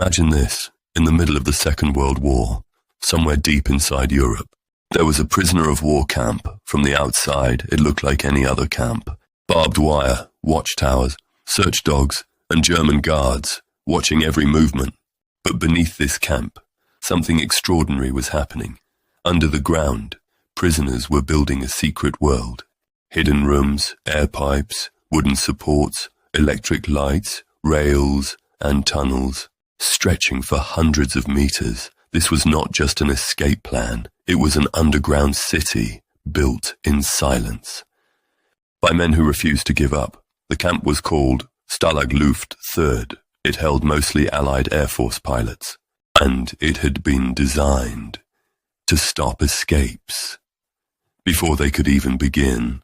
Imagine this, in the middle of the Second World War, somewhere deep inside Europe. There was a prisoner of war camp. From the outside, it looked like any other camp. Barbed wire, watchtowers, search dogs, and German guards, watching every movement. But beneath this camp, something extraordinary was happening. Under the ground, prisoners were building a secret world. Hidden rooms, air pipes, wooden supports, electric lights, rails, and tunnels, stretching for hundreds of meters. This was not just an escape plan, it was an underground city built in silence. By men who refused to give up. The camp was called Stalag Luft III. It held mostly Allied Air Force pilots, and it had been designed to stop escapes. Before they could even begin,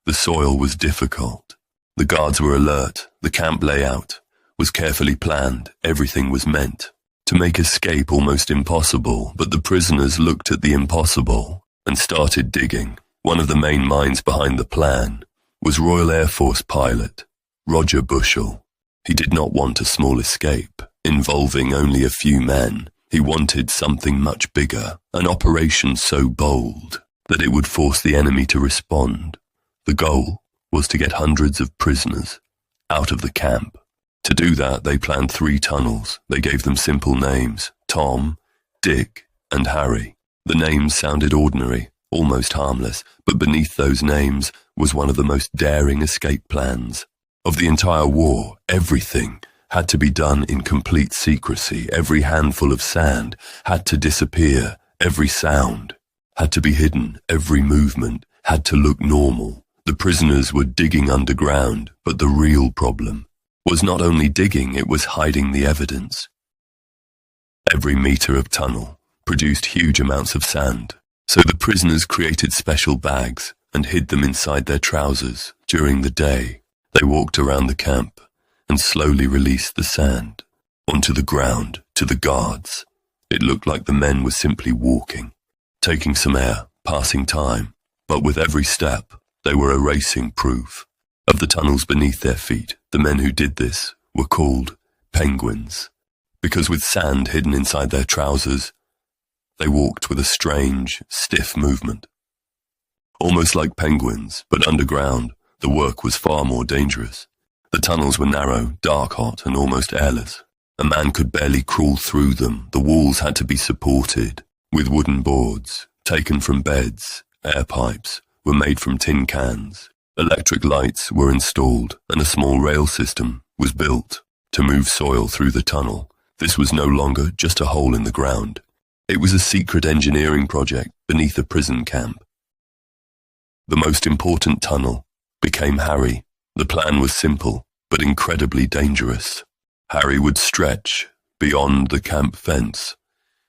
the soil was difficult. The guards were alert. The camp layout was carefully planned. Everything was meant to make escape almost impossible, but the prisoners looked at the impossible and started digging. One of the main minds behind the plan was Royal Air Force pilot Roger Bushell. He did not want a small escape, involving only a few men. He wanted something much bigger, an operation so bold that it would force the enemy to respond. The goal was to get hundreds of prisoners out of the camp. To do that, they planned 3 tunnels. They gave them simple names: Tom, Dick, and Harry. The names sounded ordinary, almost harmless, but beneath those names was one of the most daring escape plans of the entire war. Everything had to be done in complete secrecy. Every handful of sand had to disappear. Every sound had to be hidden. Every movement had to look normal. The prisoners were digging underground, but the real problem was not only digging, it was hiding the evidence. Every meter of tunnel produced huge amounts of sand, so the prisoners created special bags and hid them inside their trousers. During the day, they walked around the camp and slowly released the sand onto the ground to the guards. It looked like the men were simply walking, taking some air, passing time, but with every step, they were erasing proof of the tunnels beneath their feet. The men who did this were called penguins, because with sand hidden inside their trousers, they walked with a strange, stiff movement. Almost like penguins, but underground, the work was far more dangerous. The tunnels were narrow, dark, hot, and almost airless. A man could barely crawl through them. The walls had to be supported with wooden boards, taken from beds. Air pipes were made from tin cans. Electric lights were installed, and a small rail system was built to move soil through the tunnel. This was no longer just a hole in the ground. It was a secret engineering project beneath a prison camp. The most important tunnel became Harry. The plan was simple, but incredibly dangerous. Harry would stretch beyond the camp fence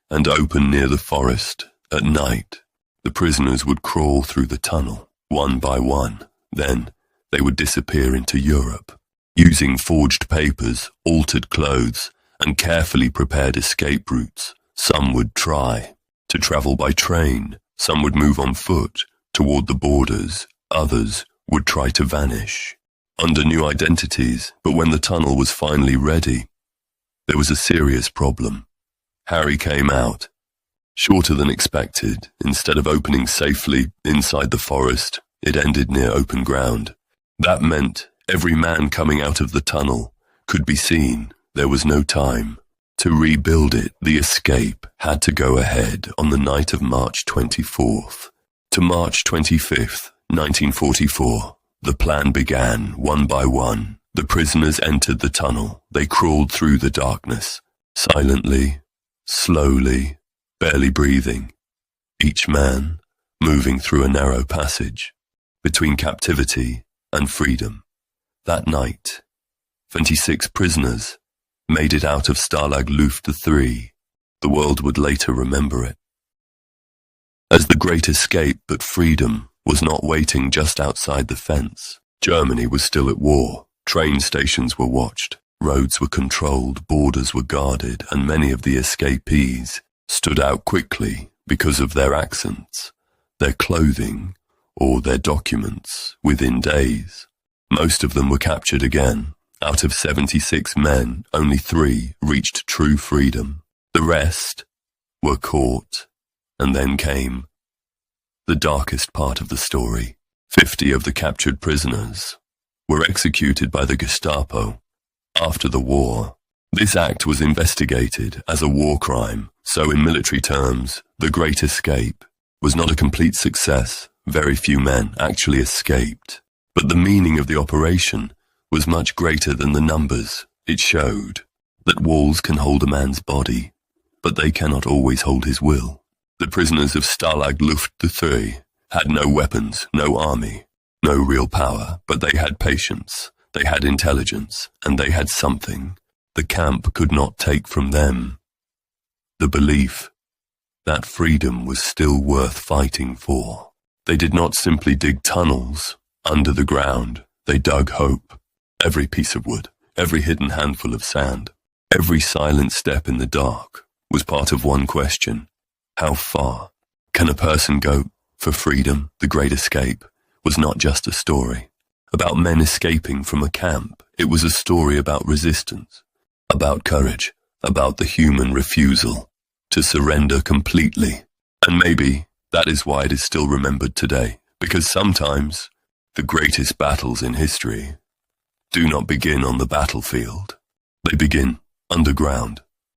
and open near the forest. At night, the prisoners would crawl through the tunnel, one by one. Then they would disappear into Europe, using forged papers, altered clothes, and carefully prepared escape routes. Some would try to travel by train. Some would move on foot toward the borders. Others would try to vanish under new identities. But when the tunnel was finally ready, there was a serious problem. Harry came out shorter than expected. Instead of opening safely inside the forest, it ended near open ground. That meant every man coming out of the tunnel could be seen. There was no time to rebuild it. The escape had to go ahead on the night of March 24th to March 25th, 1944. The plan began. One by one, the prisoners entered the tunnel. They crawled through the darkness, silently, slowly, barely breathing, each man moving through a narrow passage between captivity and freedom. That night, 26 prisoners made it out of Stalag Luft III. The world would later remember it as the great escape, but freedom was not waiting just outside the fence. Germany was still at war. Train stations were watched, roads were controlled, borders were guarded, and many of the escapees stood out quickly because of their accents, their clothing, or their documents within days. Most of them were captured again, Out of 76 men, only 3 reached true freedom. The rest were caught, and then came the darkest part of the story. 50 of the captured prisoners were executed by the Gestapo after the war. This act was investigated as a war crime, so in military terms, the Great Escape was not a complete success. Very few men actually escaped. But the meaning of the operation was much greater than the numbers. It showed that walls can hold a man's body, but they cannot always hold his will. The prisoners of Stalag Luft III had no weapons, no army, no real power, but they had patience, they had intelligence, and they had something the camp could not take from them: the belief that freedom was still worth fighting for. They did not simply dig tunnels under the ground, they dug hope. Every piece of wood, every hidden handful of sand, every silent step in the dark was part of one question: how far can a person go for freedom? The Great Escape was not just a story about men escaping from a camp. It was a story about resistance, about courage, about the human refusal to surrender completely. And maybe that is why it is still remembered today, because sometimes the greatest battles in history do not begin on the battlefield. They begin underground,